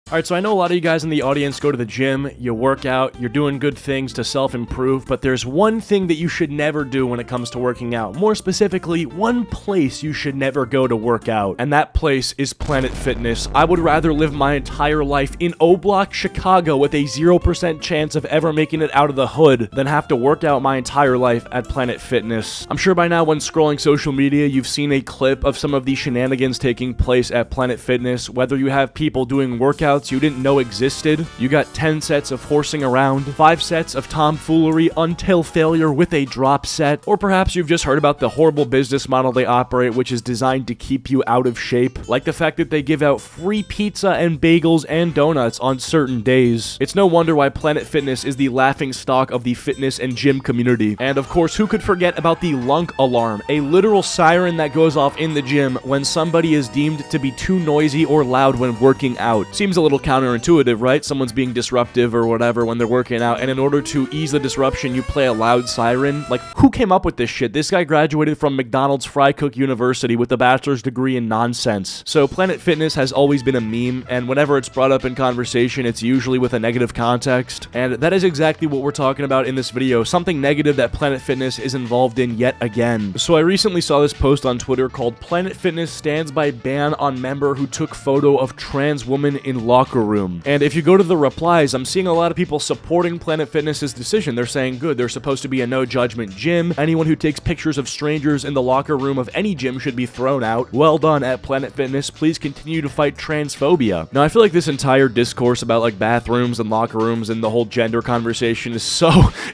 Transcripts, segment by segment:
Alright, so I know a lot of you guys in the audience go to the gym, you work out, you're doing good things to self-improve, but there's one thing that you should never do when it comes to working out. More specifically, one place you should never go to work out, and that place is Planet Fitness. I would rather live my entire life in O-Block, Chicago with a 0% chance of ever making it out of the hood than have to work out my entire life at Planet Fitness. I'm sure by now when scrolling social media, you've seen a clip of some of the shenanigans taking place at Planet Fitness, whether you have people doing workouts you didn't know existed, you got 10 sets of horsing around, 5 sets of tomfoolery until failure with a drop set, or perhaps you've just heard about the horrible business model they operate which is designed to keep you out of shape, like the fact that they give out free pizza and bagels and donuts on certain days. It's no wonder why Planet Fitness is the laughing stock of the fitness and gym community. And of course, who could forget about the lunk alarm, a literal siren that goes off in the gym when somebody is deemed to be too noisy or loud when working out. Seems a little counterintuitive, right? Someone's being disruptive or whatever when they're working out, and in order to ease the disruption, you play a loud siren. Like, who came up with this shit? This guy graduated from McDonald's Fry Cook University with a bachelor's degree in nonsense. So Planet Fitness has always been a meme, and whenever it's brought up in conversation, it's usually with a negative context, and that is exactly what we're talking about in this video, something negative that Planet Fitness is involved in yet again. So I recently saw this post on Twitter called "Planet Fitness stands by ban on member who took photo of trans woman in locker room." And if you go to the replies, I'm seeing a lot of people supporting Planet Fitness's decision. They're saying, good, they're supposed to be a no-judgment gym. Anyone who takes pictures of strangers in the locker room of any gym should be thrown out. Well done at Planet Fitness. Please continue to fight transphobia. Now, I feel like this entire discourse about like bathrooms and locker rooms and the whole gender conversation is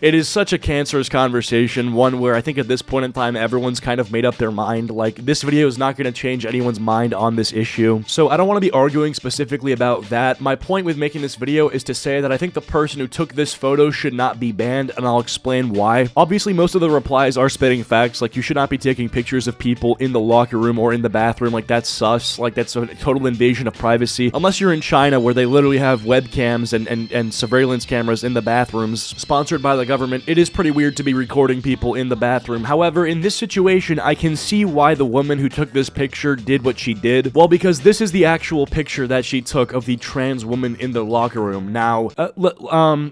it is such a cancerous conversation, one where I think at this point in time, everyone's kind of made up their mind. Like, this video is not going to change anyone's mind on this issue. So I don't want to be arguing specifically about that. My point with making this video is to say that I think the person who took this photo should not be banned, and I'll explain why. Obviously, most of the replies are spitting facts, like you should not be taking pictures of people in the locker room or in the bathroom, like that's sus, like that's a total invasion of privacy, unless you're in China where they literally have webcams and surveillance cameras in the bathrooms, sponsored by the government. It is pretty weird to be recording people in the bathroom. However, in this situation, I can see why the woman who took this picture did what she did. Well, because this is the actual picture that she took of the trans woman in the locker room. Now,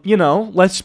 you know, let's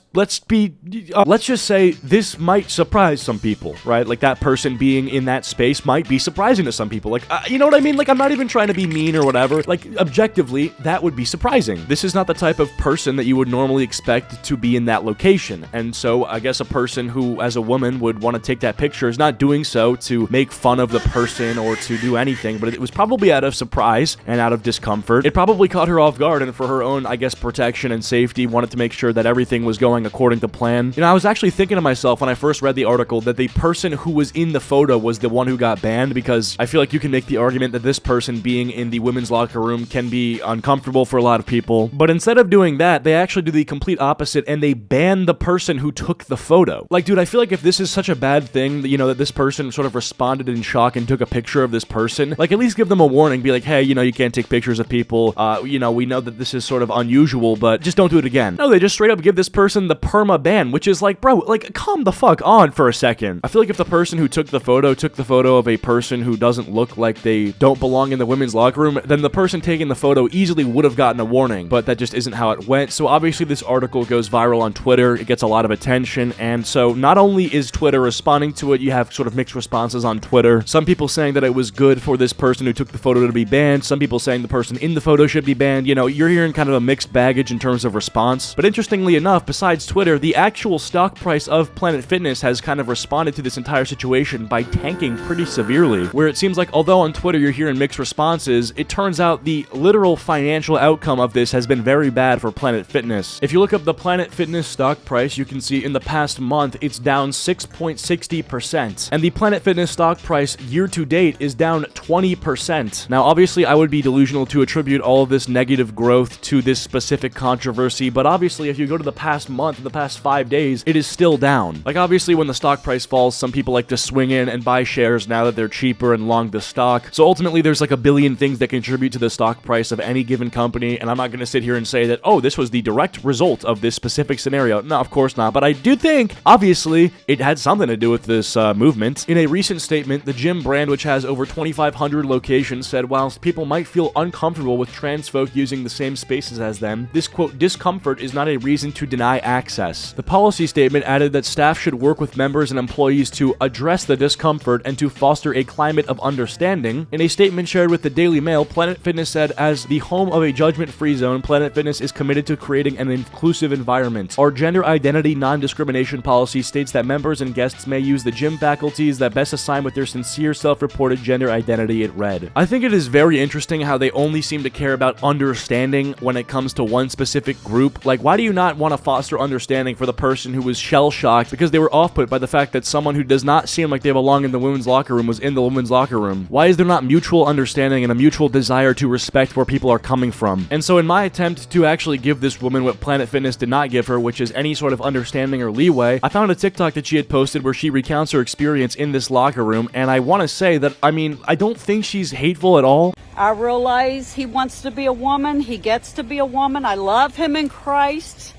just say this might surprise some people, right? Like, that person being in that space might be surprising to some people. Like, you know what I mean? Like, I'm not even trying to be mean or whatever. Like, objectively, that would be surprising. This is not the type of person that you would normally expect to be in that location. And so, I guess a person who, as a woman, would want to take that picture is not doing so to make fun of the person or to do anything, but it was probably out of surprise and out of discomfort. It probably caught her off guard, and for her own, I guess, protection and safety, wanted to make sure that everything was going according to plan. You know, I was actually thinking to myself when I first read the article that the person who was in the photo was the one who got banned, because I feel like you can make the argument that this person being in the women's locker room can be uncomfortable for a lot of people. But instead of doing that, they actually do the complete opposite, and they ban the person who took the photo. Like, dude, I feel like if this is such a bad thing, you know, that this person sort of responded in shock and took a picture of this person, like, at least give them a warning, be like, hey, you know, you can't take pictures of people, you know, we know that this is sort of unusual, but just don't do it again. No, they just straight up give this person the perma ban, which is like, bro, like, calm the fuck on for a second. I feel like if the person who took the photo of a person who doesn't look like they don't belong in the women's locker room, then the person taking the photo easily would have gotten a warning, but that just isn't how it went. So obviously this article goes viral on Twitter, it gets a lot of attention, and so not only is Twitter responding to it, you have sort of mixed responses on Twitter. Some people saying that it was good for this person who took the photo to be banned, some people saying the person in the photo should be banned. You know, you're hearing kind of a mixed baggage in terms of response. But interestingly enough, besides Twitter, the actual stock price of Planet Fitness has kind of responded to this entire situation by tanking pretty severely, where it seems like although on Twitter you're hearing mixed responses, it turns out the literal financial outcome of this has been very bad for Planet Fitness. If you look up the Planet Fitness stock price, you can see in the past month it's down 6.60%, and the Planet Fitness stock price year to date is down 20%. Now obviously I would be delusional to attribute all of this negative growth to this specific controversy, but obviously if you go to the past month, the past 5 days, it is still down. Like, obviously when the stock price falls, some people like to swing in and buy shares now that they're cheaper and long the stock. So ultimately there's like a billion things that contribute to the stock price of any given company, and I'm not going to sit here and say that, oh, this was the direct result of this specific scenario. No, of course not, but I do think, obviously, it had something to do with this movement. In a recent statement, the gym brand, which has over 2,500 locations, said whilst people might feel uncomfortable with trans folks joke using the same spaces as them, this quote discomfort is not a reason to deny access. The policy statement added that staff should work with members and employees to address the discomfort and to foster a climate of understanding. In a statement shared with the Daily Mail, Planet Fitness said, as the home of a judgment-free zone, Planet Fitness is committed to creating an inclusive environment. Our gender identity non-discrimination policy states that members and guests may use the gym faculties that best align with their sincere self-reported gender identity, it read. I think it is very interesting how they only seem to care about understanding when it comes to one specific group. Like, why do you not want to foster understanding for the person who was shell-shocked because they were off-put by the fact that someone who does not seem like they belong in the women's locker room was in the women's locker room? Why is there not mutual understanding and a mutual desire to respect where people are coming from? And so in my attempt to actually give this woman what Planet Fitness did not give her, which is any sort of understanding or leeway, I found a TikTok that she had posted where she recounts her experience in this locker room, and I want to say that, I mean, I don't think she's hateful at all. I realize he wants to be a woman. He gets to be a woman. I love him in Christ.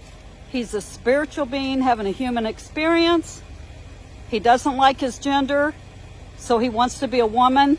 He's a spiritual being having a human experience. He doesn't like his gender, so he wants to be a woman.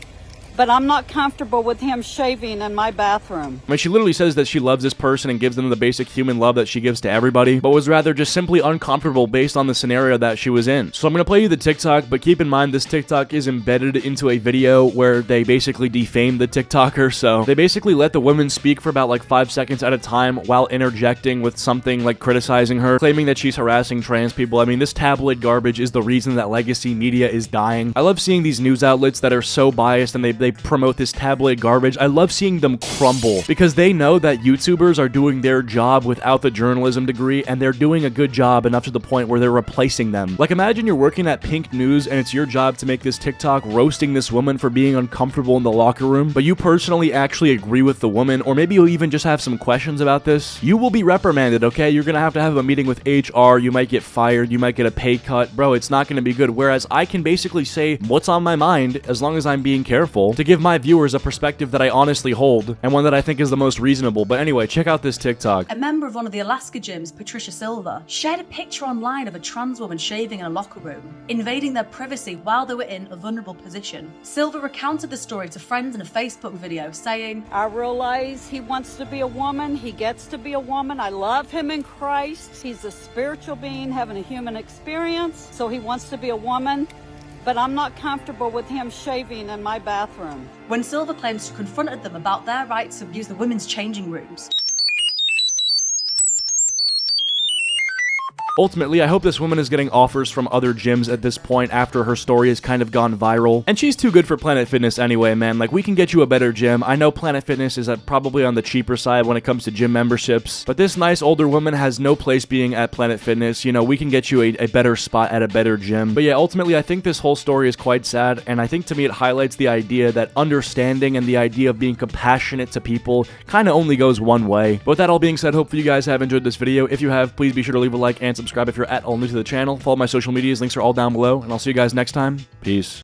But I'm not comfortable with him shaving in my bathroom. I mean, she literally says that she loves this person and gives them the basic human love that she gives to everybody, but was rather just simply uncomfortable based on the scenario that she was in. So I'm going to play you the TikTok, but keep in mind this TikTok is embedded into a video where they basically defame the TikToker, so they basically let the woman speak for about like 5 seconds at a time while interjecting with something like criticizing her, claiming that she's harassing trans people. I mean, this tabloid garbage is the reason that legacy media is dying. I love seeing these news outlets that are so biased and they promote this tabloid garbage. I love seeing them crumble because they know that YouTubers are doing their job without the journalism degree, and they're doing a good job enough to the point where they're replacing them. Like, imagine you're working at Pink News and it's your job to make this TikTok roasting this woman for being uncomfortable in the locker room, but you personally actually agree with the woman, or maybe you'll even just have some questions about this. You will be reprimanded, okay? You're gonna have a meeting with HR, you might get fired, you might get a pay cut. Bro, it's not gonna be good. Whereas I can basically say what's on my mind as long as I'm being careful to give my viewers a perspective that I honestly hold and one that I think is the most reasonable. But anyway, check out this TikTok. A member of one of the Alaska gyms, Patricia Silver, shared a picture online of a trans woman shaving in a locker room, invading their privacy while they were in a vulnerable position. Silver recounted the story to friends in a Facebook video, saying, I realize he wants to be a woman. He gets to be a woman. I love him in Christ. He's a spiritual being having a human experience, so he wants to be a woman. But I'm not comfortable with him shaving in my bathroom. When Silver claims she confronted them about their right to use the women's changing rooms. Ultimately, I hope this woman is getting offers from other gyms at this point after her story has kind of gone viral. And she's too good for Planet Fitness anyway, man. Like, we can get you a better gym. I know Planet Fitness is probably on the cheaper side when it comes to gym memberships, but this nice older woman has no place being at Planet Fitness. You know, we can get you a better spot at a better gym. But yeah, ultimately, I think this whole story is quite sad, and I think to me it highlights the idea that understanding and the idea of being compassionate to people kind of only goes one way. But with that all being said, hopefully you guys have enjoyed this video. If you have, please be sure to leave a like and subscribe if you're at all new to the channel. Follow my social medias, links are all down below, and I'll see you guys next time. Peace.